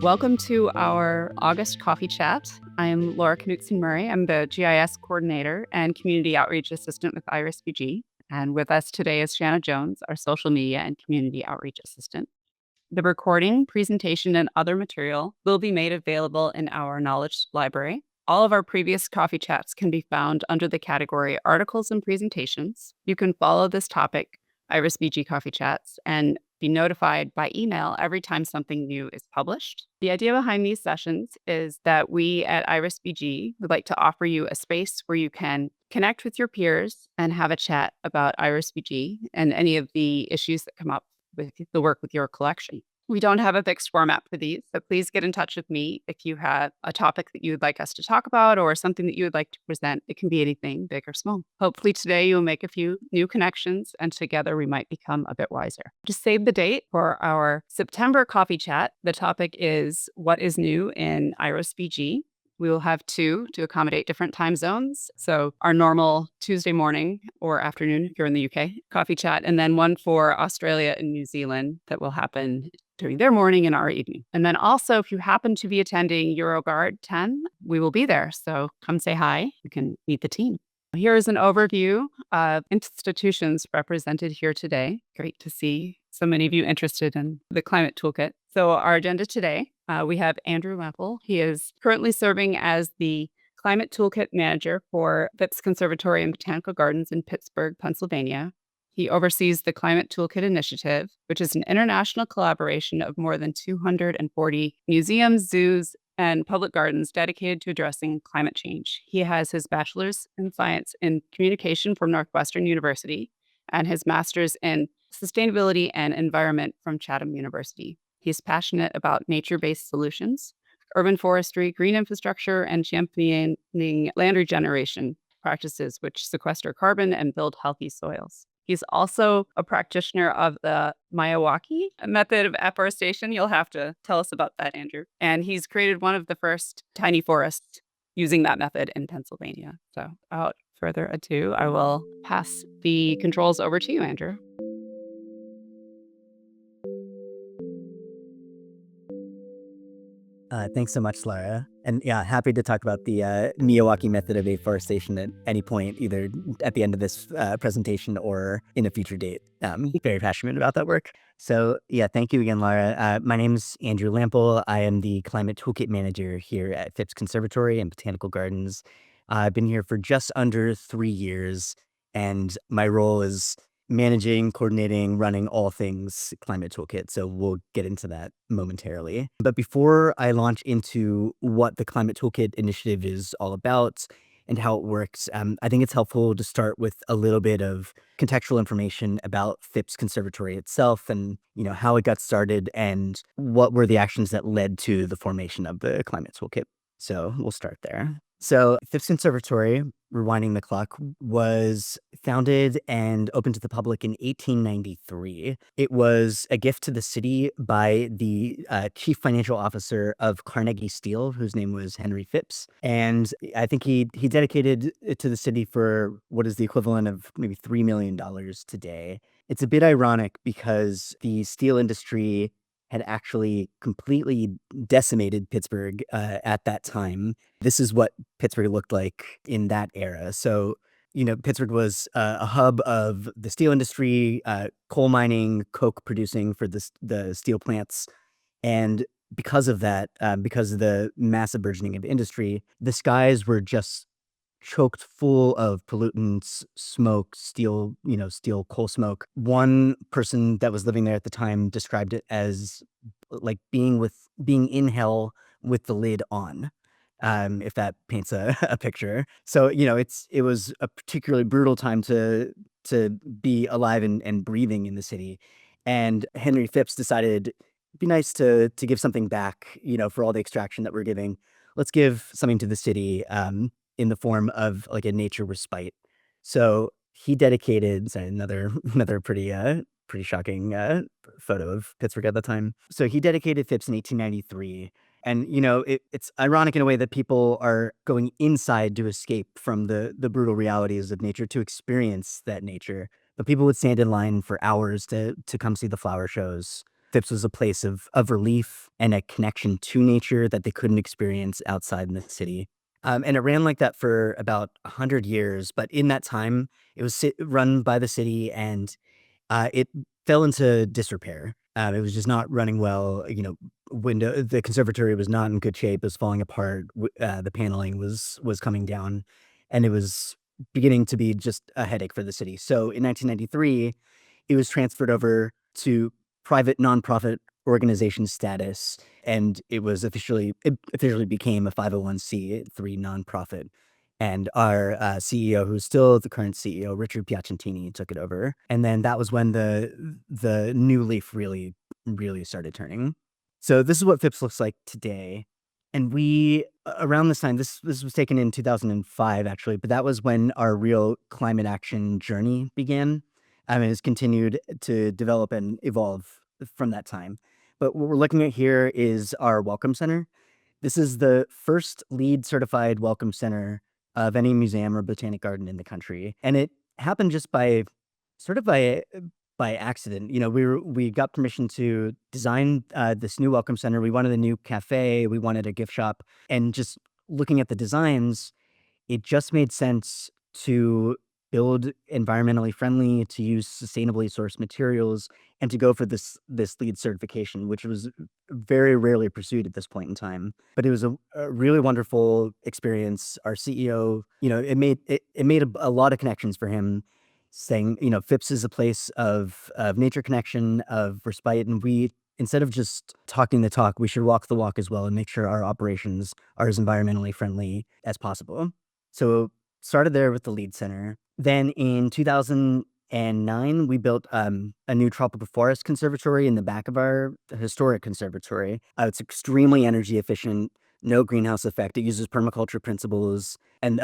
Welcome to our August coffee chat. I'm Laura Knutson-Murray. I'm the GIS coordinator and community outreach assistant with IrisBG. And with us today is Shanna Jones, our social media and community outreach assistant. The recording, presentation, and other material will be made available in our knowledge library. All of our previous coffee chats can be found under the category Articles and Presentations. You can follow this topic, IrisBG Coffee Chats, and be notified by email every time something new is published. The idea behind these sessions is that we at IrisBG would like to offer you a space where you can connect with your peers and have a chat about IrisBG and any of the issues that come up with the work with your collection. We don't have a fixed format for these, so please get in touch with me if you have a topic that you would like us to talk about or something that you would like to present. It can be anything, big or small. Hopefully today you'll make a few new connections and together we might become a bit wiser. Just save the date for our September coffee chat. The topic is what is new in IrisBG. We will have two to accommodate different time zones. So our normal Tuesday morning or afternoon, if you're in the UK, coffee chat, and then one for Australia and New Zealand that will happen during their morning and our evening. And then also, if you happen to be attending EuroGuard 10, we will be there. So come say hi. You can meet the team. Here is an overview of institutions represented here today. Great to see so many of you interested in the Climate Toolkit. So our agenda today, we have Andrew Lampl. He is currently serving as the Climate Toolkit Manager for Phipps Conservatory and Botanical Gardens in Pittsburgh, Pennsylvania. He oversees the Climate Toolkit Initiative, which is an international collaboration of more than 240 museums, zoos, and public gardens dedicated to addressing climate change. He has his bachelor's in science in communication from Northwestern University and his master's in sustainability and environment from Chatham University. He's passionate about nature-based solutions, urban forestry, green infrastructure, and championing land regeneration practices which sequester carbon and build healthy soils. He's also a practitioner of the Miyawaki method of afforestation. You'll have to tell us about that, Andrew. And he's created one of the first tiny forests using that method in Pennsylvania. So without further ado, I will pass the controls over to you, Andrew. Thanks so much, Laura. And yeah, happy to talk about the Miyawaki method of afforestation at any point, either at the end of this presentation or in a future date. Very passionate about that work. So yeah, thank you again, Laura. My name's Andrew Lampl. I am the Climate Toolkit Manager here at Phipps Conservatory and Botanical Gardens. I've been here for just under 3 years, and my role is managing, coordinating, running all things Climate Toolkit. So we'll get into that momentarily. But before I launch into what the Climate Toolkit initiative is all about and how it works, I think it's helpful to start with a little bit of contextual information about Phipps Conservatory itself and, how it got started and what were the actions that led to the formation of the Climate Toolkit. So we'll start there. So Phipps Conservatory, rewinding the clock, was founded and opened to the public in 1893. It was a gift to the city by the chief financial officer of Carnegie Steel, whose name was Henry Phipps. And I think he dedicated it to the city for what is the equivalent of maybe $3 million today. It's a bit ironic because the steel industry had actually completely decimated Pittsburgh at that time. This is what Pittsburgh looked like in that era. So, Pittsburgh was a hub of the steel industry, coal mining, coke producing for the steel plants. And because of that, because of the massive burgeoning of industry, the skies were just choked full of pollutants, smoke, steel coal smoke. One person that was living there at the time described it as like being in hell with the lid on, if that paints a picture. So, it was a particularly brutal time to be alive and breathing in the city. And Henry Phipps decided it'd be nice to give something back, for all the extraction that we're giving. Let's give something to the city, in the form of like a nature respite. So he dedicated another pretty shocking photo of Pittsburgh at the time. So he dedicated Phipps in 1893. And, it's ironic in a way that people are going inside to escape from the brutal realities of nature, to experience that nature. But people would stand in line for hours to come see the flower shows. Phipps was a place of relief and a connection to nature that they couldn't experience outside in the city. And it ran like that for about 100 years. But in that time, it was run by the city, and it fell into disrepair. It was just not running well. The conservatory was not in good shape. It was falling apart. The paneling was coming down, and it was beginning to be just a headache for the city. So in 1993, it was transferred over to private nonprofit organization status, and it officially became a 501(c)(3) nonprofit. And our CEO, who's still the current CEO, Richard Piacentini, took it over. And then that was when the new leaf really started turning. So this is what Phipps looks like today. And we around this time, this was taken in 2005 actually, but that was when our real climate action journey began. I mean, it's continued to develop and evolve from that time. But what we're looking at here is our welcome center. This is the first LEED certified welcome center of any museum or botanic garden in the country. And it happened just sort of by accident. We got permission to design this new welcome center. We wanted a new cafe, we wanted a gift shop, and just looking at the designs, it just made sense to build environmentally friendly, to use sustainably sourced materials, and to go for this LEED certification, which was very rarely pursued at this point in time. But it was a really wonderful experience. Our CEO, it made a lot of connections for him, saying, Phipps is a place of nature connection, of respite, and we, instead of just talking the talk, we should walk the walk as well and make sure our operations are as environmentally friendly as possible. So started there with the LEED Center. Then in 2009, we built a new tropical forest conservatory in the back of our historic conservatory. It's extremely energy efficient, no greenhouse effect. It uses permaculture principles, and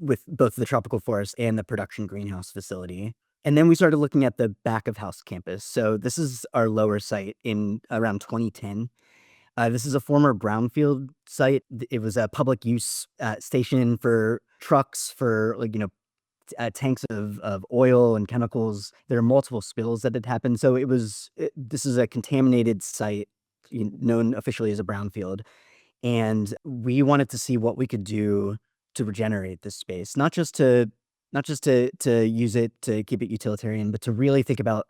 with both the tropical forest and the production greenhouse facility. And then we started looking at the back of house campus. So this is our lower site in around 2010. This is a former brownfield site. It was a public use station for trucks, for tanks of oil and chemicals. There are multiple spills that had happened. So this is a contaminated site, known officially as a brownfield. And we wanted to see what we could do to regenerate this space, not just to use it to keep it utilitarian, but to really think about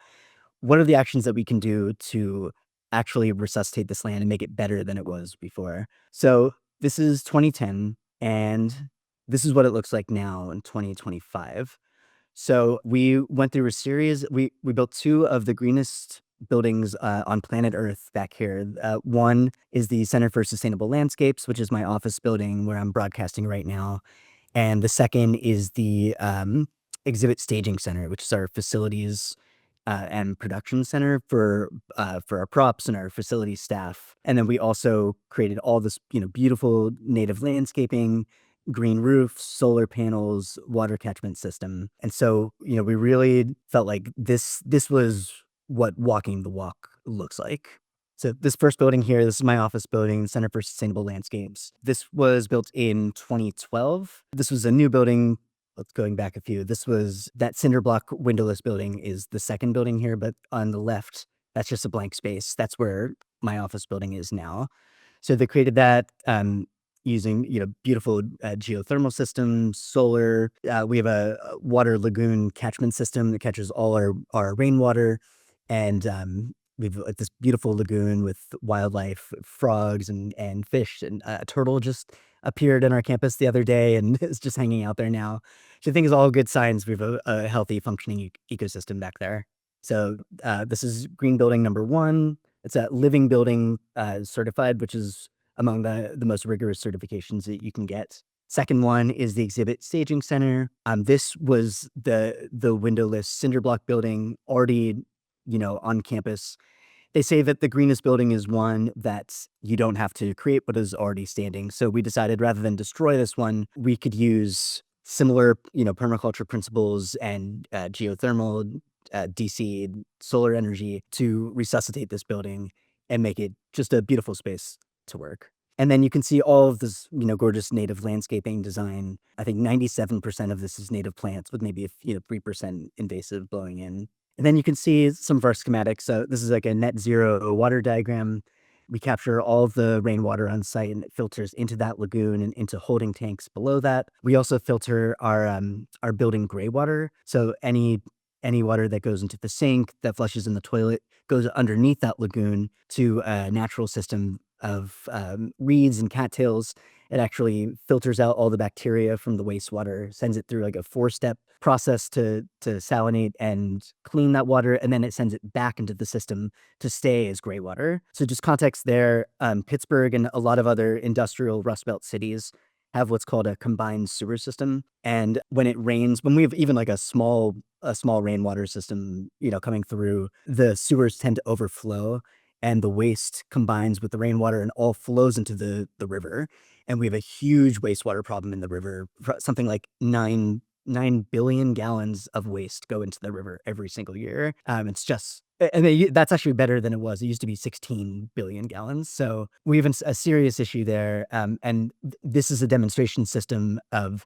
what are the actions that we can do to actually resuscitate this land and make it better than it was before. So this is 2010, and this is what it looks like now in 2025. So we went through a series. We built two of the greenest buildings on planet Earth back here. One is the Center for Sustainable Landscapes, which is my office building where I'm broadcasting right now. And the second is the Exhibit Staging Center, which is our facilities and production center for our props and our facility staff. And then we also created all this, beautiful native landscaping, green roofs, solar panels, water catchment system. And so, we really felt like this was what walking the walk looks like. So this first building here, this is my office building, Center for Sustainable Landscapes. This was built in 2012. This was a new building. Let's going back a few. This was that cinder block windowless building is the second building here, but on the left, that's just a blank space. That's where my office building is now. So they created that using beautiful geothermal systems, solar. We have a water lagoon catchment system that catches all our rainwater, and we've this beautiful lagoon with wildlife, frogs and fish, and a turtle just appeared on our campus the other day and is just hanging out there now. So I think it's all good signs. We have a healthy, functioning ecosystem back there. So this is green building number one. It's a living building certified, which is among the most rigorous certifications that you can get. Second one is the Exhibit Staging Center. This was the windowless cinder block building already, on campus. They say that the greenest building is one that you don't have to create, but is already standing. So we decided rather than destroy this one, we could use similar, permaculture principles and geothermal, DC solar energy to resuscitate this building and make it just a beautiful space to work. And then you can see all of this, gorgeous native landscaping design. I think 97% of this is native plants with maybe 3% invasive blowing in. And then you can see some of our schematics. So this is like a net zero water diagram. We capture all of the rainwater on site and it filters into that lagoon and into holding tanks below that. We also filter our building gray water. So any water that goes into the sink, that flushes in the toilet, goes underneath that lagoon to a natural system of reeds and cattails. It actually filters out all the bacteria from the wastewater, sends it through like a 4-step process to salinate and clean that water, and then it sends it back into the system to stay as gray water. So just context there, Pittsburgh and a lot of other industrial Rust Belt cities have what's called a combined sewer system. And when it rains, when we have even like a small rainwater system, coming through, the sewers tend to overflow and the waste combines with the rainwater and all flows into the river. And we have a huge wastewater problem in the river. Something like 9 billion gallons of waste go into the river every single year. It's just, and that's actually better than it was. It used to be 16 billion gallons. So we have a serious issue there. And this is a demonstration system of,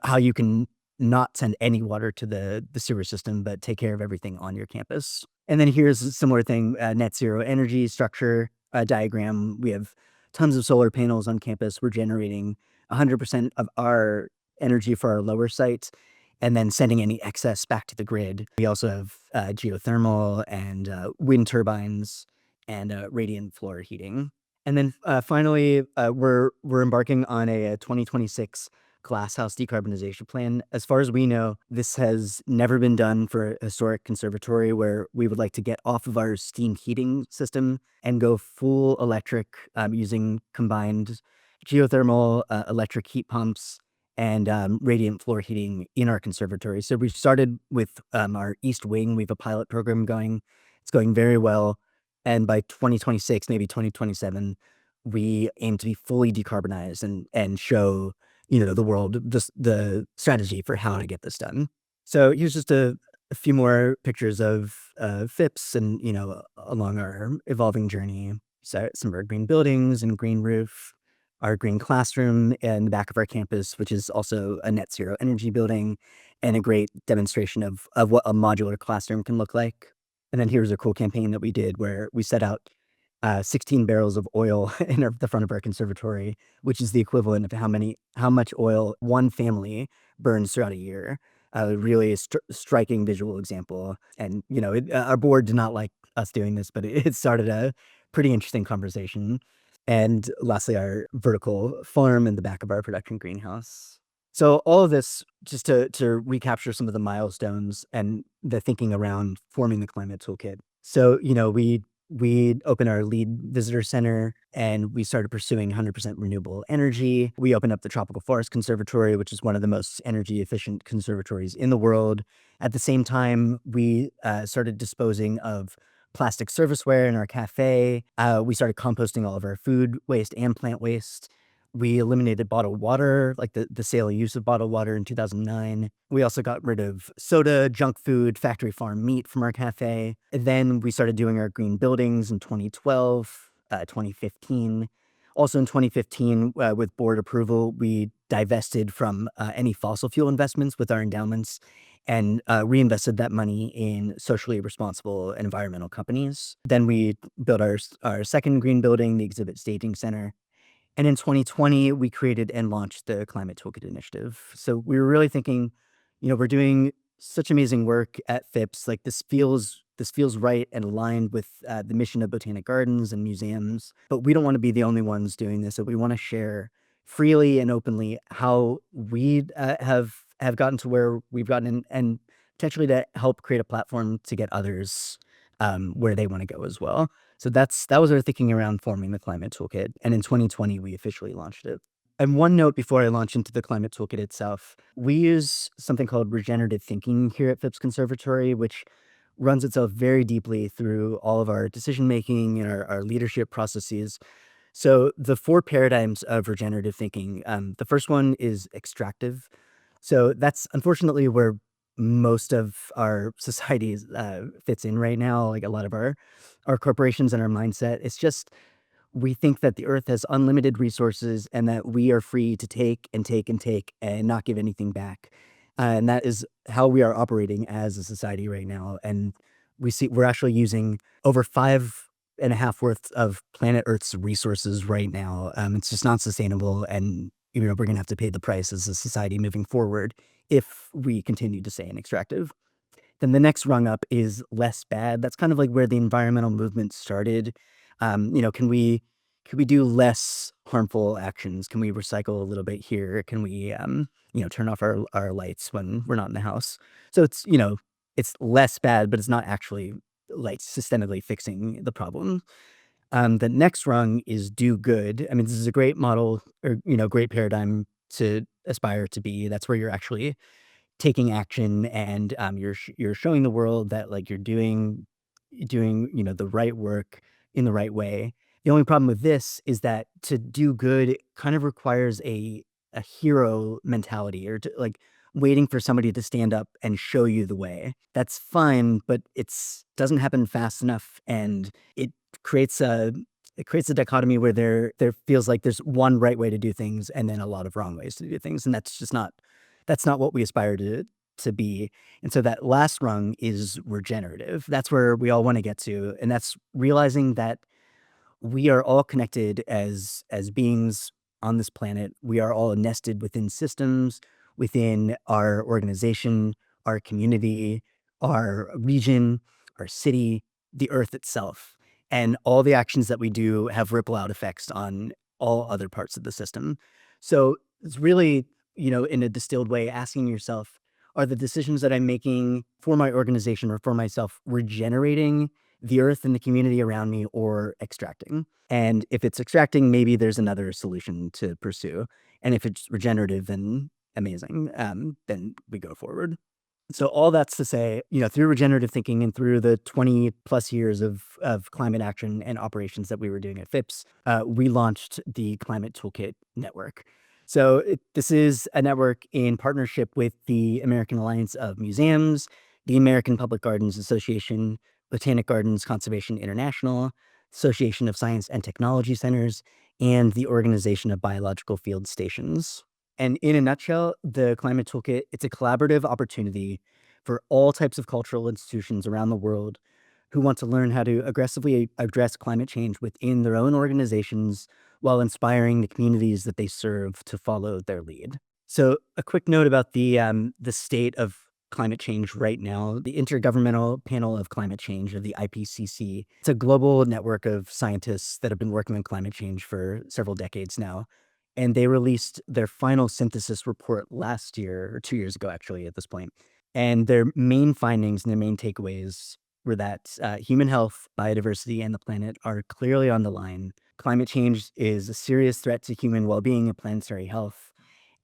how you can not send any water to the sewer system, but take care of everything on your campus. And then here's a similar thing, net zero energy structure diagram. We have tons of solar panels on campus. We're generating 100% of our energy for our lower sites and then sending any excess back to the grid. We also have geothermal and wind turbines and radiant floor heating. And then finally, we're embarking on a 2026 glasshouse decarbonization plan. As far as we know, this has never been done for a historic conservatory, where we would like to get off of our steam heating system and go full electric, using combined geothermal, electric heat pumps, and radiant floor heating in our conservatory. So we started with our East Wing. We have a pilot program going. It's going very well. And by 2026, maybe 2027, we aim to be fully decarbonized and show the world just the strategy for how to get this done. So here's just a few more pictures of Phipps and along our evolving journey. So some of our green buildings and green roof, our green classroom in the back of our campus, which is also a net zero energy building and a great demonstration of what a modular classroom can look like. And then here's a cool campaign that we did where we set out 16 barrels of oil in the front of our conservatory, which is the equivalent of how much oil one family burns throughout a year. Really striking visual example. And, our board did not like us doing this, but it started a pretty interesting conversation. And lastly, our vertical farm in the back of our production greenhouse. So all of this, just to recapture some of the milestones and the thinking around forming the Climate Toolkit. So, we opened our LEED visitor center and we started pursuing 100% renewable energy. We opened up the Tropical Forest Conservatory, which is one of the most energy efficient conservatories in the world. At the same time, we started disposing of plastic serviceware in our cafe. We started composting all of our food waste and plant waste. We eliminated bottled water, like the sale and use of bottled water in 2009. We also got rid of soda, junk food, factory farm meat from our cafe. And then we started doing our green buildings in 2012, 2015. Also in 2015, with board approval, we divested from any fossil fuel investments with our endowments and reinvested that money in socially responsible environmental companies. Then we built our second green building, the Exhibit Staging Center. And in 2020, we created and launched the Climate Toolkit initiative. So we were really thinking, we're doing such amazing work at Phipps. Like this feels right and aligned with the mission of Botanic Gardens and museums. But we don't want to be the only ones doing this. So we want to share freely and openly how we have gotten to where we've gotten, and potentially to help create a platform to get others where they want to go as well. So that was our thinking around forming the Climate Toolkit. And in 2020, we officially launched it. And one note before I launch into the Climate Toolkit itself, we use something called regenerative thinking here at Phipps Conservatory, which runs itself very deeply through all of our decision making and our leadership processes. So the 4 paradigms of regenerative thinking, the first one is extractive. So that's unfortunately where most of our societies fits in right now. Like a lot of our corporations and our mindset, it's just we think that the earth has unlimited resources and that we are free to take and take and take and not give anything back. and that is how we are operating as a society right now. And we're actually using over 5.5 worth of planet Earth's resources right now. It's just not sustainable, and we're gonna have to pay the price as a society moving forward if we continue to stay in extractive. Then the next rung up is less bad. That's kind of like where the environmental movement started. Can we do less harmful actions? Can we recycle a little bit here? Can we turn off our lights when we're not in the house? So it's less bad, but it's not actually like systemically fixing the problem. The next rung is do good. I mean, this is a great model, or great paradigm to aspire to be. That's where you're actually taking action, and you're showing the world that like you're doing the right work in the right way. The only problem with this is that to do good kind of requires a hero mentality, or to like waiting for somebody to stand up and show you the way. That's fine, but it's doesn't happen fast enough, and creates a it creates a dichotomy where there feels like there's one right way to do things and then a lot of wrong ways to do things, and that's not what we aspire to be. And so that last rung is regenerative. That's where we all want to get to, and that's realizing that we are all connected as beings on this planet. We are all nested within systems, within our organization, our community, our region, our city, the earth itself. And all the actions that we do have ripple out effects on all other parts of the system. So it's really, in a distilled way, asking yourself, are the decisions that I'm making for my organization or for myself regenerating the earth and the community around me, or extracting? And if it's extracting, maybe there's another solution to pursue. And if it's regenerative, then amazing. Then we go forward. So all that's to say, through regenerative thinking and through the 20 plus years of climate action and operations that we were doing at Phipps, we launched the Climate Toolkit network. So this is a network in partnership with the American Alliance of Museums, the American Public Gardens Association, Botanic Gardens Conservation International, Association of Science and Technology Centers, and the Organization of Biological Field Stations. And in a nutshell, the Climate Toolkit, it's a collaborative opportunity for all types of cultural institutions around the world who want to learn how to aggressively address climate change within their own organizations while inspiring the communities that they serve to follow their lead. So a quick note about the state of climate change right now. The Intergovernmental Panel of Climate Change, or the IPCC, it's a global network of scientists that have been working on climate change for several decades now. And they released their final synthesis report last year, or 2 years ago, actually, at this point. And their main findings and their main takeaways were that human health, biodiversity, and the planet are clearly on the line. Climate change is a serious threat to human well being and planetary health,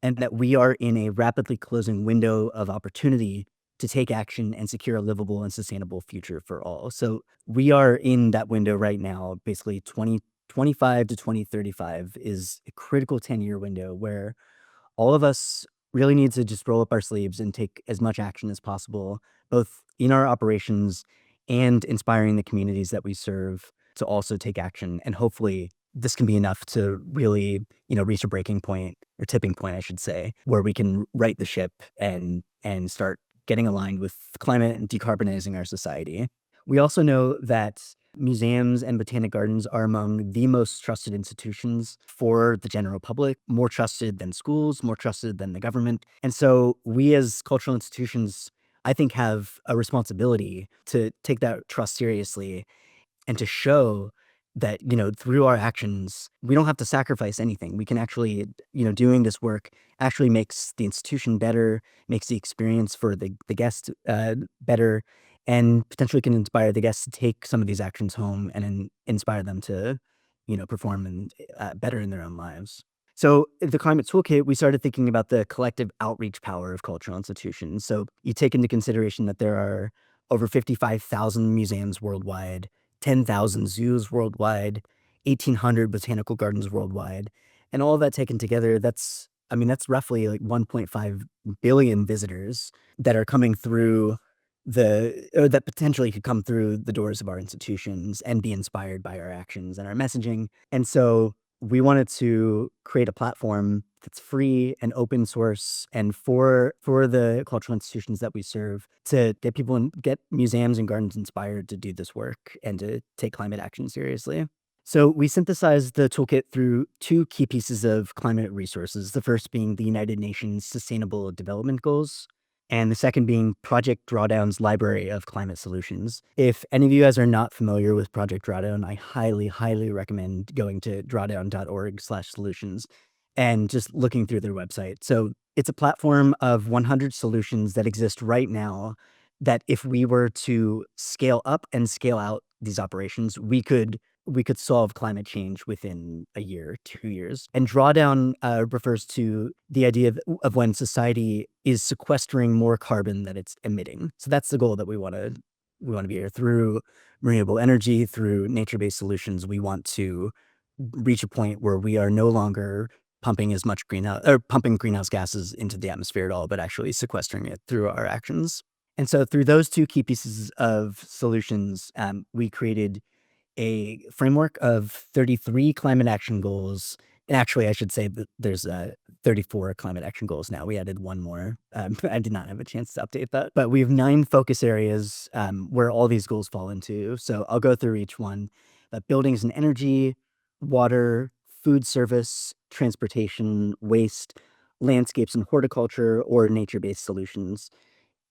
and that we are in a rapidly closing window of opportunity to take action and secure a livable and sustainable future for all. So we are in that window right now. Basically 2025 to 2035 is a critical 10-year window where all of us really need to just roll up our sleeves and take as much action as possible, both in our operations and inspiring the communities that we serve to also take action. And hopefully this can be enough to really, reach a breaking point, or tipping point, I should say, where we can right the ship and start getting aligned with climate and decarbonizing our society. We also know that museums and botanic gardens are among the most trusted institutions for the general public, more trusted than schools, more trusted than the government. And so we as cultural institutions, I think, have a responsibility to take that trust seriously and to show that, through our actions, we don't have to sacrifice anything. We can actually, doing this work actually makes the institution better, makes the experience for the guest better, and potentially can inspire the guests to take some of these actions home and inspire them to, perform and better in their own lives. So the Climate Toolkit, we started thinking about the collective outreach power of cultural institutions. So you take into consideration that there are over 55,000 museums worldwide, 10,000 zoos worldwide, 1,800 botanical gardens worldwide. And all of that taken together, that's roughly like 1.5 billion visitors that are coming through or that potentially could come through the doors of our institutions and be inspired by our actions and our messaging. And so we wanted to create a platform that's free and open source, and for the cultural institutions that we serve, to get people and get museums and gardens inspired to do this work and to take climate action seriously. So we synthesized the toolkit through two key pieces of climate resources, the first being the United Nations Sustainable Development Goals, and the second being Project Drawdown's library of climate solutions. If any of you guys are not familiar with Project Drawdown, I highly, highly recommend going to drawdown.org/solutions and just looking through their website. So it's a platform of 100 solutions that exist right now that if we were to scale up and scale out these operations, we could solve climate change within a year, 2 years. And drawdown refers to the idea of when society is sequestering more carbon than it's emitting. So that's the goal that we want to be here through renewable energy, through nature-based solutions. We want to reach a point where we are no longer pumping as much pumping greenhouse gases into the atmosphere at all, but actually sequestering it through our actions. And so through those two key pieces of solutions, we created a framework of 33 climate action goals. And actually, I should say that there's 34 climate action goals now. We added one more. I did not have a chance to update that. But we have 9 focus areas where all these goals fall into. So I'll go through each one. Buildings and energy, water, food service, transportation, waste, landscapes and horticulture, or nature-based solutions,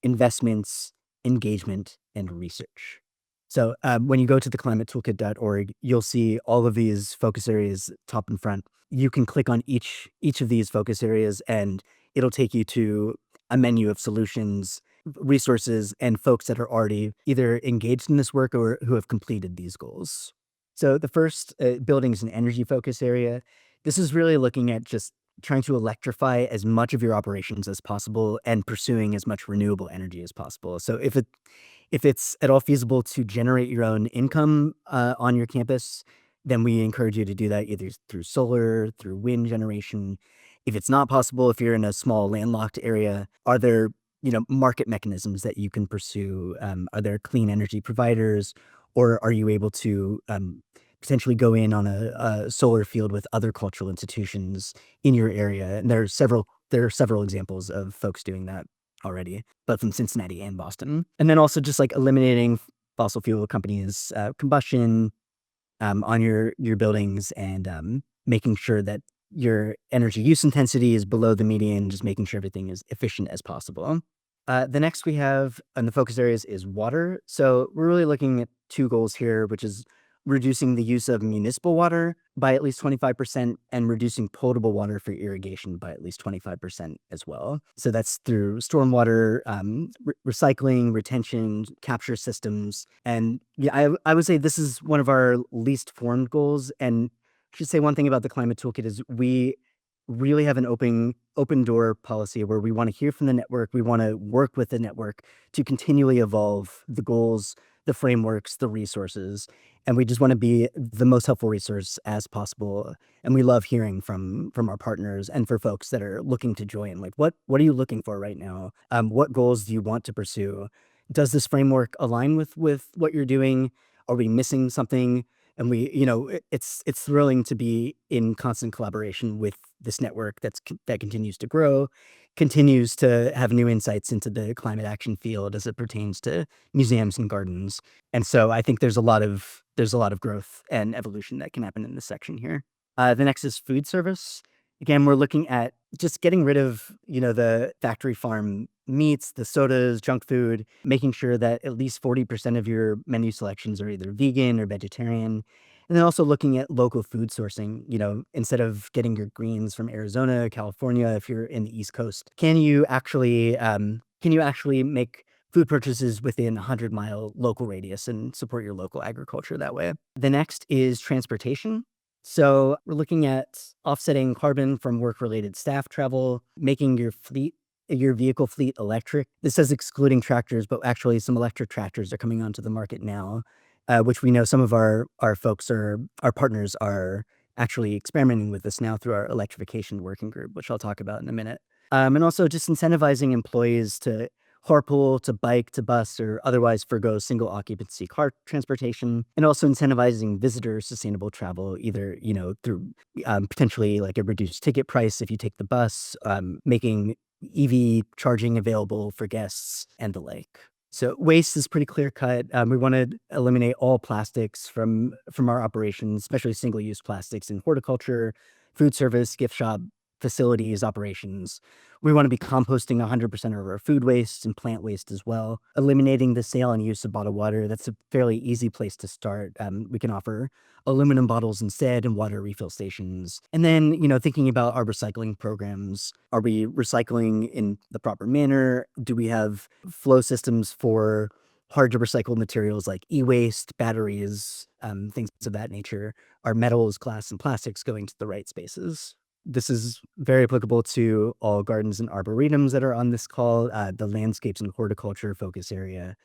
investments, engagement, and research. So when you go to the climatetoolkit.org, you'll see all of these focus areas top and front. You can click on each of these focus areas, and it'll take you to a menu of solutions, resources, and folks that are already either engaged in this work or who have completed these goals. So the first buildings and energy focus area, this is really looking at just trying to electrify as much of your operations as possible and pursuing as much renewable energy as possible. So if it's at all feasible to generate your own income on your campus, then we encourage you to do that either through solar, through wind generation. If it's not possible, if you're in a small landlocked area, are there market mechanisms that you can pursue? Are there clean energy providers, or are you able to potentially go in on a solar field with other cultural institutions in your area? And there are several examples of folks doing that already, but from Cincinnati and Boston. And then also just like eliminating fossil fuel companies' combustion on your buildings, and making sure that your energy use intensity is below the median, just making sure everything is efficient as possible. The next we have on the focus areas is water. So we're really looking at 2 goals here, which is reducing the use of municipal water by at least 25% and reducing potable water for irrigation by at least 25% as well. So that's through stormwater, recycling, retention, capture systems. And yeah, I would say this is one of our least formed goals. And I should say one thing about the Climate Toolkit is we really have an open door policy where we want to hear from the network. We want to work with the network to continually evolve the goals, the frameworks, the resources, and we just want to be the most helpful resource as possible. And we love hearing from our partners and for folks that are looking to join. Like, what are you looking for right now? What goals do you want to pursue? Does this framework align with what you're doing? Are we missing something? And it's thrilling to be in constant collaboration with this network that continues to grow, continues to have new insights into the climate action field as it pertains to museums and gardens. And so I think there's a lot of growth and evolution that can happen in this section here. The next is food service. Again, we're looking at just getting rid of, the factory farm meats, the sodas, junk food, making sure that at least 40% of your menu selections are either vegan or vegetarian. And then also looking at local food sourcing, instead of getting your greens from Arizona, California, if you're in the East Coast, can you actually make food purchases within a 100-mile local radius and support your local agriculture that way? The next is transportation. So we're looking at offsetting carbon from work-related staff travel, making your vehicle fleet electric. This says excluding tractors, but actually some electric tractors are coming onto the market now, which we know some of our partners are actually experimenting with this now through our electrification working group, which I'll talk about in a minute. And also just incentivizing employees to carpool, to bike, to bus, or otherwise forgo single occupancy car transportation, and also incentivizing visitor sustainable travel, either, through potentially like a reduced ticket price if you take the bus, making EV charging available for guests, and the like. So waste is pretty clear cut. We want to eliminate all plastics from our operations, especially single use plastics in horticulture, food service, gift shop, facilities, operations. We want to be composting 100% of our food waste and plant waste as well. Eliminating the sale and use of bottled water. That's a fairly easy place to start. We can offer aluminum bottles instead and water refill stations. And then, thinking about our recycling programs. Are we recycling in the proper manner? Do we have flow systems for hard to recycle materials like e-waste, batteries, things of that nature? Are metals, glass, and plastics going to the right spaces? This is very applicable to all gardens and arboretums that are on this call, the landscapes and horticulture focus area.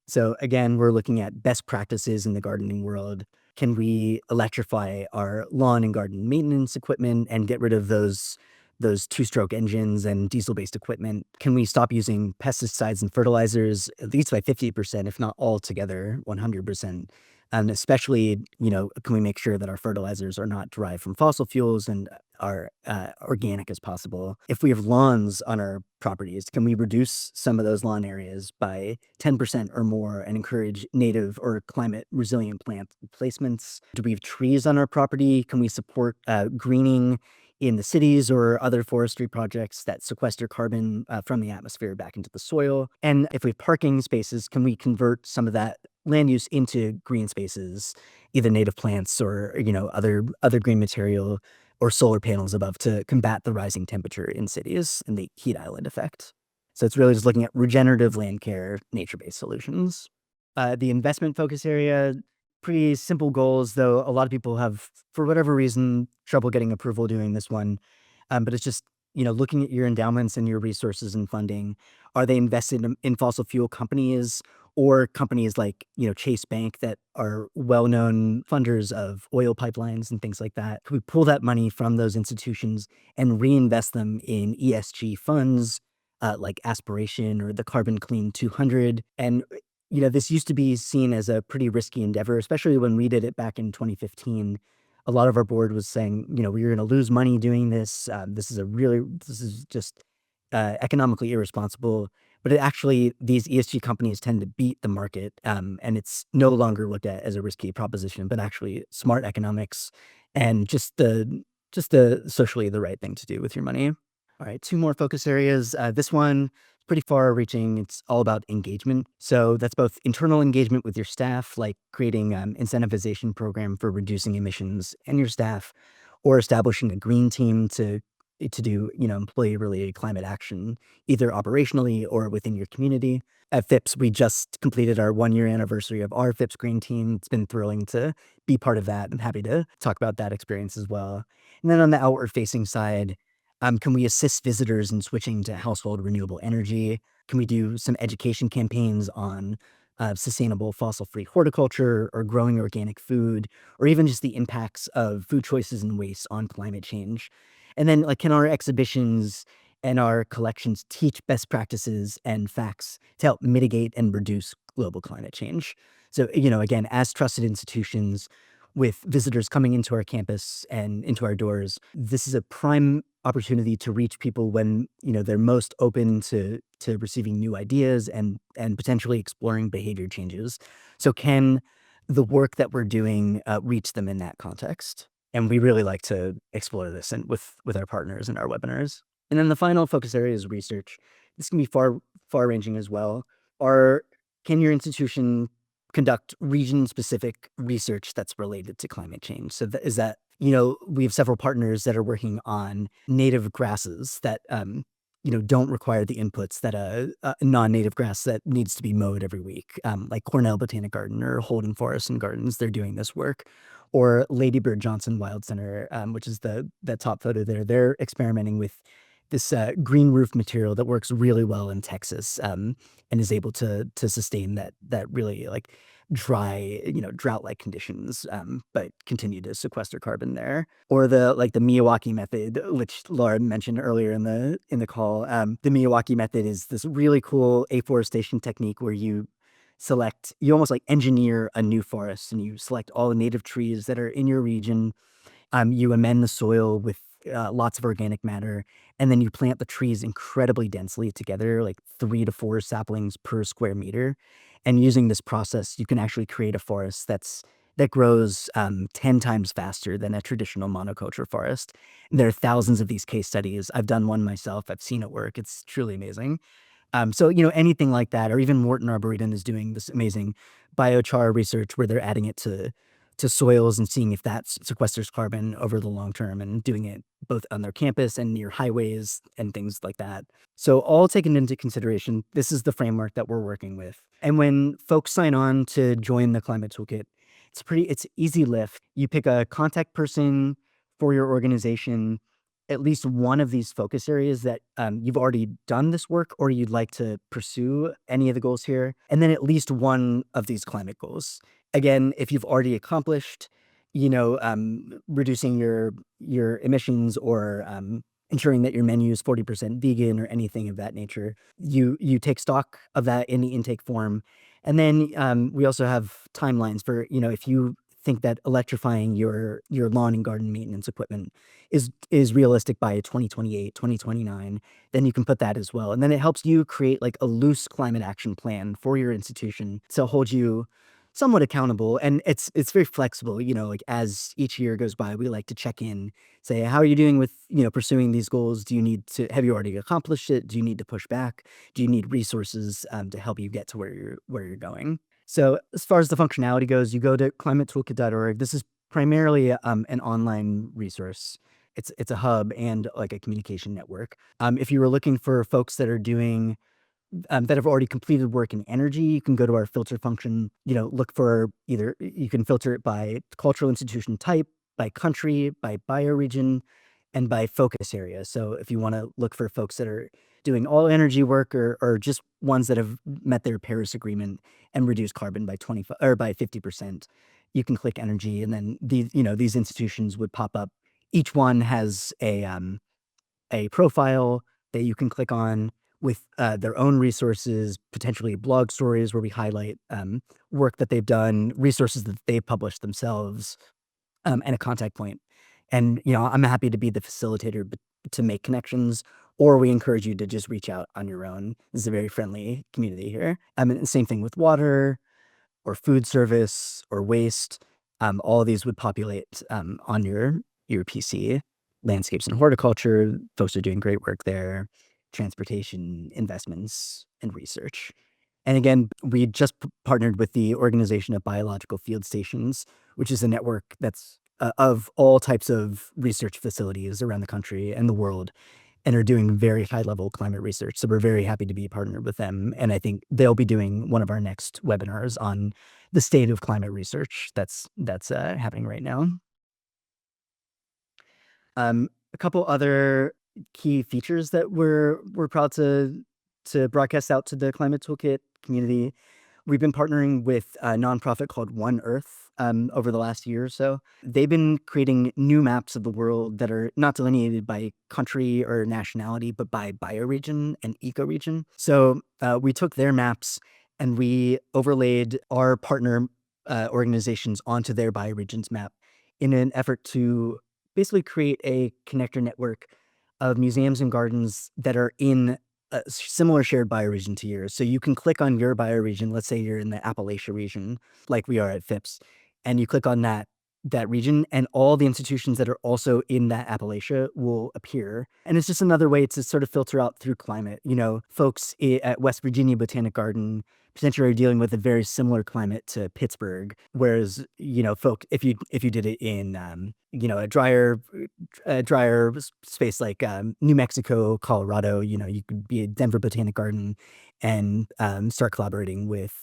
So again, we're looking at best practices in the gardening world. Can we electrify our lawn and garden maintenance equipment and get rid of those two-stroke engines and diesel-based equipment? Can we stop using pesticides and fertilizers at least by 50%, if not altogether 100%? And especially, can we make sure that our fertilizers are not derived from fossil fuels and are organic as possible? If we have lawns on our properties, can we reduce some of those lawn areas by 10% or more and encourage native or climate resilient plant placements? Do we have trees on our property? Can we support greening in the cities or other forestry projects that sequester carbon from the atmosphere back into the soil? And if we have parking spaces, can we convert some of that land use into green spaces, either native plants or, other green material or solar panels above to combat the rising temperature in cities and the heat island effect? So it's really just looking at regenerative land care, nature-based solutions. The investment focus area, pretty simple goals, though a lot of people have, for whatever reason, trouble getting approval doing this one. But it's just, looking at your endowments and your resources and funding. Are they invested in fossil fuel companies or companies like, Chase Bank that are well-known funders of oil pipelines and things like that? Could we pull that money from those institutions and reinvest them in ESG funds, like Aspiration or the Carbon Clean 200? And this used to be seen as a pretty risky endeavor, especially when we did it back in 2015. A lot of our board was saying, we're going to lose money doing this. This is just economically irresponsible. But these ESG companies tend to beat the market, and it's no longer looked at as a risky proposition, but actually smart economics and just the socially the right thing to do with your money. All right, two more focus areas. This one is pretty far reaching. It's all about engagement. So that's both internal engagement with your staff, like creating incentivization program for reducing emissions and your staff, or establishing a green team to do, employee related climate action, either operationally or within your community. At Phipps, we just completed our 1-year anniversary of our Phipps Green Team. It's been thrilling to be part of that. I'm happy to talk about that experience as well. And then on the outward facing side, can we assist visitors in switching to household renewable energy? Can we do some education campaigns on sustainable fossil-free horticulture or growing organic food, or even just the impacts of food choices and waste on climate change? And then, can our exhibitions and our collections teach best practices and facts to help mitigate and reduce global climate change? So, again, as trusted institutions with visitors coming into our campus and into our doors, this is a prime opportunity to reach people when, they're most open to receiving new ideas and potentially exploring behavior changes. So can the work that we're doing reach them in that context? And we really like to explore this and with our partners in our webinars. And then the final focus area is research. This can be far ranging as well. Can your institution conduct region-specific research that's related to climate change? So we have several partners that are working on native grasses that don't require the inputs that a non-native grass that needs to be mowed every week, like Cornell Botanic Garden or Holden Forest and Gardens. They're doing this work. Or Lady Bird Johnson Wild Center, which is the top photo there. They're experimenting with this green roof material that works really well in Texas, and is able to sustain that really dry, drought-like conditions, but continue to sequester carbon there. Or the Miyawaki method, which Laura mentioned earlier in the call. The Miyawaki method is this really cool afforestation technique where you almost like engineer a new forest, and you select all the native trees that are in your region. You amend the soil with lots of organic matter, and then you plant the trees incredibly densely together, like 3 to 4 saplings per square meter. And using this process, you can actually create a forest that grows 10 times faster than a traditional monoculture forest. There are thousands of these case studies. I've done one myself. I've seen it work. It's truly amazing. So, anything like that, or even Morton Arboretum is doing this amazing biochar research where they're adding it to soils and seeing if that sequesters carbon over the long term, and doing it both on their campus and near highways and things like that. So all taken into consideration, this is the framework that we're working with. And when folks sign on to join the Climate Toolkit, it's easy lift. You pick a contact person for your organization, at least one of these focus areas that you've already done this work or you'd like to pursue any of the goals here, and then at least one of these climate goals. Again, if you've already accomplished, reducing your emissions, or ensuring that your menu is 40% vegan or anything of that nature, you take stock of that in the intake form. And then we also have timelines for, if you think that electrifying your lawn and garden maintenance equipment is realistic by 2028, 2029, then you can put that as well. And then it helps you create like a loose climate action plan for your institution to hold you somewhat accountable. And it's very flexible, like as each year goes by, we like to check in, say, how are you doing with, pursuing these goals? Have you already accomplished it? Do you need to push back? Do you need resources to help you get to where you're going? So as far as the functionality goes, you go to climatetoolkit.org. This is primarily an online resource. It's a hub and like a communication network. If you were looking for folks that are doing that have already completed work in energy, you can go to our filter function. Look for you can filter it by cultural institution type, by country, by bioregion, and by focus area. So if you want to look for folks that are doing all energy work, or just ones that have met their Paris Agreement and reduced carbon by 25 or by 50%, you can click energy, and then these institutions would pop up. Each one has a profile that you can click on with their own resources, potentially blog stories where we highlight work that they've done, resources that they've published themselves, and a contact point. And, I'm happy to be the facilitator to make connections, or we encourage you to just reach out on your own. This is a very friendly community here. And the same thing with water or food service or waste. All of these would populate on your PC. Landscapes and horticulture, folks are doing great work there. Transportation, investments, and research. And again, we just partnered with the Organization of Biological Field Stations, which is a network that's of all types of research facilities around the country and the world, and are doing very high-level climate research. So we're very happy to be partnered with them. And I think they'll be doing one of our next webinars on the state of climate research that's happening right now. A couple other key features that we're proud to broadcast out to the Climate Toolkit community. We've been partnering with a nonprofit called One Earth over the last year or so. They've been creating new maps of the world that are not delineated by country or nationality, but by bioregion and ecoregion. So we took their maps and we overlaid our partner organizations onto their bioregions map in an effort to basically create a connector network of museums and gardens that are in a similar shared bioregion to yours. So you can click on your bioregion. Let's say you're in the Appalachia region, like we are at Phipps, and you click on that region, and all the institutions that are also in that Appalachia will appear. And it's just another way to sort of filter out through climate. Folks at West Virginia Botanic Garden potentially are dealing with a very similar climate to Pittsburgh, whereas if you did it in a drier space like New Mexico, Colorado, you could be at Denver Botanic Garden and start collaborating with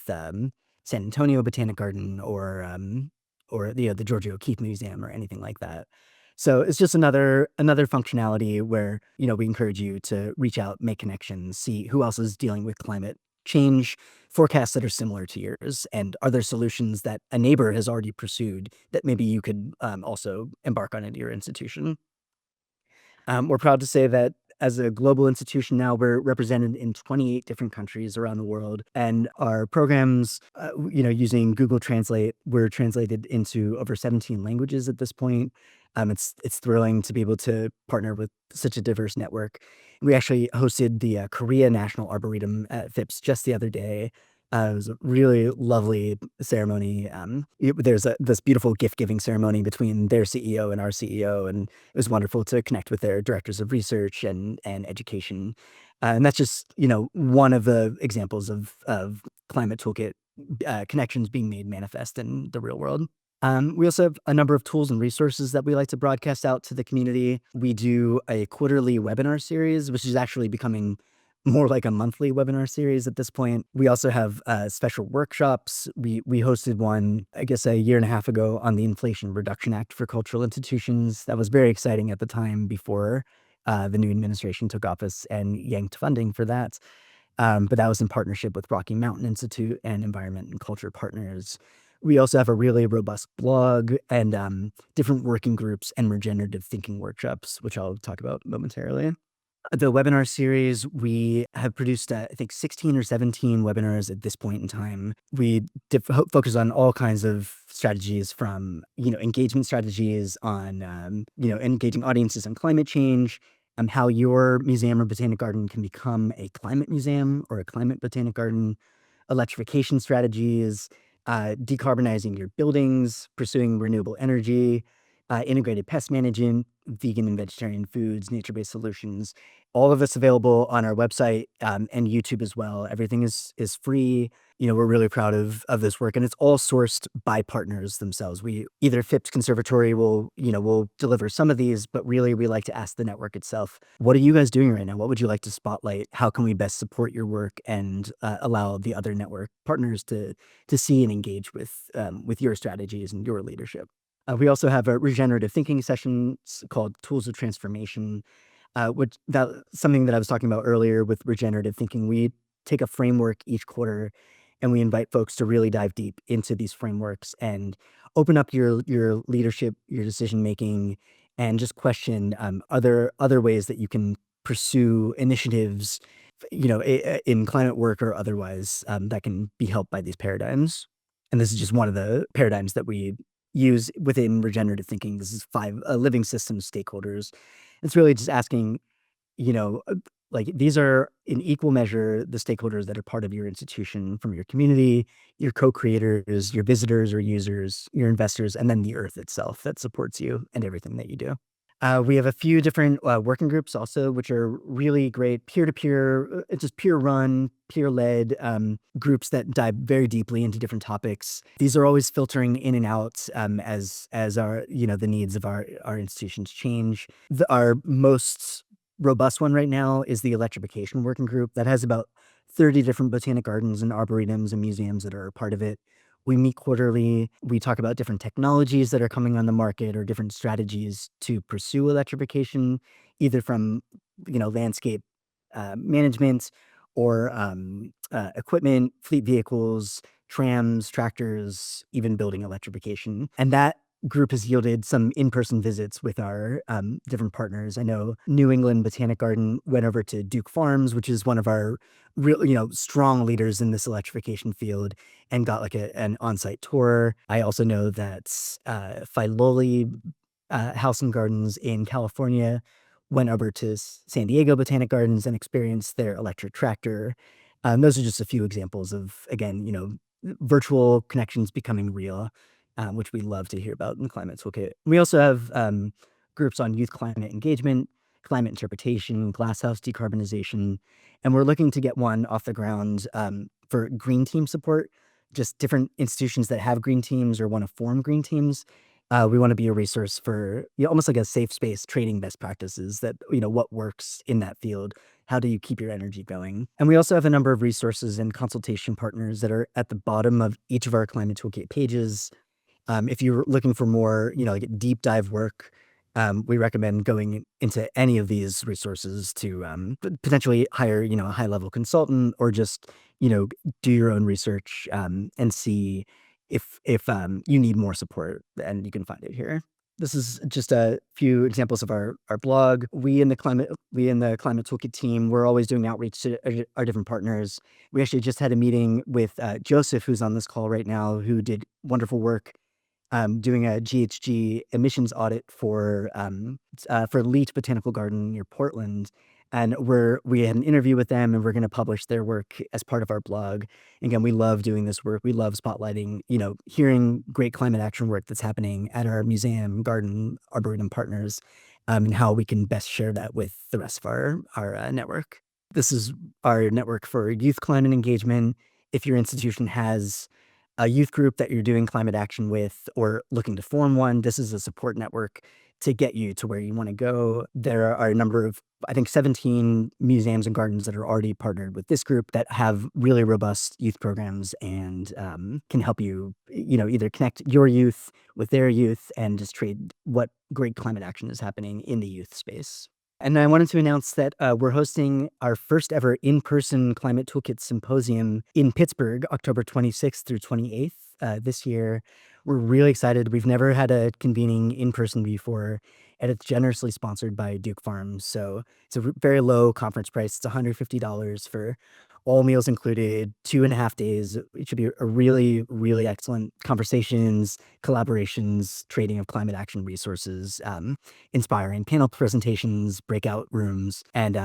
San Antonio Botanic Garden, or the Georgia O'Keeffe Museum or anything like that. So it's just another functionality where we encourage you to reach out, make connections, see who else is dealing with climate change forecasts that are similar to yours? And are there solutions that a neighbor has already pursued that maybe you could also embark on into your institution? We're proud to say that as a global institution now, we're represented in 28 different countries around the world, and our programs, using Google Translate, we're translated into over 17 languages at this point. It's thrilling to be able to partner with such a diverse network. We actually hosted the Korea National Arboretum at Phipps just the other day. It was a really lovely ceremony. There's this beautiful gift giving ceremony between their CEO and our CEO, and it was wonderful to connect with their directors of research and education. And that's just one of the examples of Climate Toolkit connections being made manifest in the real world. We also have a number of tools and resources that we like to broadcast out to the community. We do a quarterly webinar series, which is actually becoming more like a monthly webinar series at this point. We also have special workshops. We hosted one, I guess, a year and a half ago on the Inflation Reduction Act for cultural institutions. That was very exciting at the time before the new administration took office and yanked funding for that. But that was in partnership with Rocky Mountain Institute and Environment and Culture Partners. We also have a really robust blog and different working groups and regenerative thinking workshops, which I'll talk about momentarily. The webinar series, we have produced, I think, 16 or 17 webinars at this point in time. We focus on all kinds of strategies from, engagement strategies on, engaging audiences on climate change, how your museum or botanic garden can become a climate museum or a climate botanic garden, electrification strategies, decarbonizing your buildings, pursuing renewable energy, integrated pest management, vegan and vegetarian foods, nature-based solutions. All of this available on our website and YouTube as well. Everything is free. We're really proud of this work, and it's all sourced by partners themselves. We either Phipps Conservatory will deliver some of these, but really we like to ask the network itself, what are you guys doing right now? What would you like to spotlight? How can we best support your work and allow the other network partners to see and engage with your strategies and your leadership? We also have a regenerative thinking session called Tools of Transformation, something that I was talking about earlier with regenerative thinking. We take a framework each quarter, and we invite folks to really dive deep into these frameworks and open up your leadership, your decision making, and just question: are there other ways that you can pursue initiatives, in climate work or otherwise, that can be helped by these paradigms? And this is just one of the paradigms that we use within regenerative thinking. This is 5 living systems stakeholders. It's really just asking, like, these are in equal measure the stakeholders that are part of your institution, from your community, your co-creators, your visitors or users, your investors, and then the earth itself that supports you and everything that you do. We have a few different working groups also, which are really great peer-to-peer, just peer-run, peer-led groups that dive very deeply into different topics. These are always filtering in and out as our the needs of our institutions change. Our most robust one right now is the electrification working group that has about 30 different botanic gardens and arboretums and museums that are a part of it. We meet quarterly. We talk about different technologies that are coming on the market or different strategies to pursue electrification, either from landscape management or equipment, fleet vehicles, trams, tractors, even building electrification. And that group has yielded some in-person visits with our different partners. I know New England Botanic Garden went over to Duke Farms, which is one of our real, strong leaders in this electrification field, and got like an on-site tour. I also know that Filoli House and Gardens in California went over to San Diego Botanic Gardens and experienced their electric tractor. Those are just a few examples of, again, virtual connections becoming real, which we love to hear about in the Climate Toolkit. We also have groups on youth climate engagement, climate interpretation, glasshouse decarbonization, and we're looking to get one off the ground for green team support, just different institutions that have green teams or want to form green teams. We want to be a resource for almost like a safe space trading best practices that, what works in that field. How do you keep your energy going? And we also have a number of resources and consultation partners that are at the bottom of each of our Climate Toolkit pages. If you're looking for more, like deep dive work, we recommend going into any of these resources to potentially hire, a high level consultant or just do your own research and see if you need more support, and you can find it here. This is just a few examples of our blog. We in the Climate Toolkit team, we're always doing outreach to our different partners. We actually just had a meeting with Joseph, who's on this call right now, who did wonderful work doing a GHG emissions audit for Leach Botanical Garden near Portland. And we had an interview with them, and we're going to publish their work as part of our blog. Again, we love doing this work. We love spotlighting, hearing great climate action work that's happening at our museum, garden, arboretum partners, and how we can best share that with the rest of our network. This is our network for youth climate engagement. If your institution has a youth group that you're doing climate action with or looking to form one, this is a support network to get you to where you want to go. There are a number of, I think, 17 museums and gardens that are already partnered with this group that have really robust youth programs and can help you, either connect your youth with their youth and just trade what great climate action is happening in the youth space. And I wanted to announce that we're hosting our first ever in-person Climate Toolkit Symposium in Pittsburgh, October 26th through 28th this year. We're really excited. We've never had a convening in person before, and it's generously sponsored by Duke Farms. So it's a very low conference price. It's $150 for all meals included, 2.5 days. It should be a really, really excellent conversations, collaborations, trading of climate action resources, inspiring panel presentations, breakout rooms. And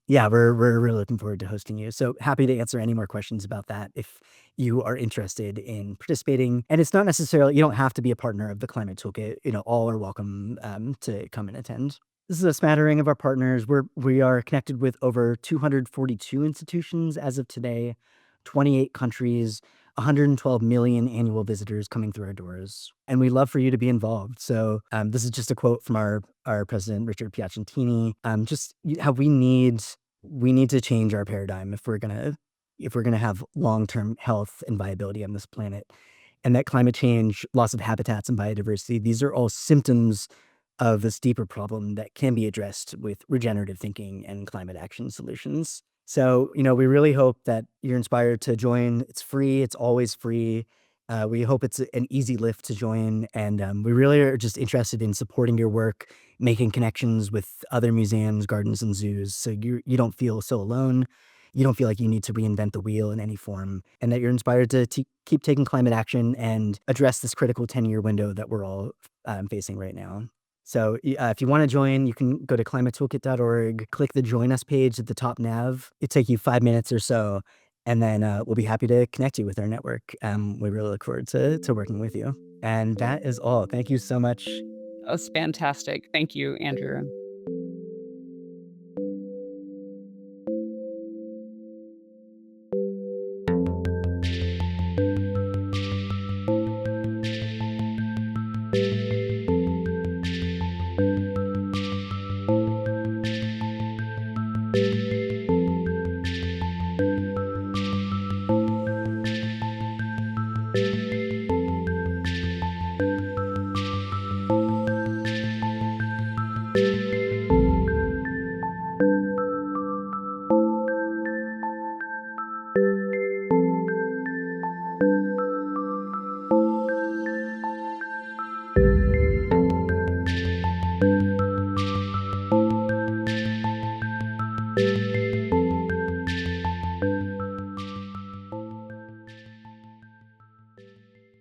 we're really looking forward to hosting you. So happy to answer any more questions about that if you are interested in participating. And it's not necessarily, you don't have to be a partner of the Climate Toolkit. All are welcome to come and attend. This is a smattering of our partners. We are connected with over 242 institutions as of today, 28 countries, 112 million annual visitors coming through our doors. And we love for you to be involved. So this is just a quote from our president, Richard Piacentini. Just how we need to change our paradigm if we're gonna have long-term health and viability on this planet. And that climate change, loss of habitats and biodiversity, these are all symptoms of this deeper problem that can be addressed with regenerative thinking and climate action solutions. So, we really hope that you're inspired to join. It's free. It's always free. We hope it's an easy lift to join. And we really are just interested in supporting your work, making connections with other museums, gardens, and zoos. So you don't feel so alone. You don't feel like you need to reinvent the wheel in any form, and that you're inspired to keep taking climate action and address this critical 10-year window that we're all facing right now. So if you want to join, you can go to climatetoolkit.org, click the Join Us page at the top nav. It'll take you 5 minutes or so, and then we'll be happy to connect you with our network. We really look forward to working with you. And that is all. Thank you so much. That was fantastic. Thank you, Andrew.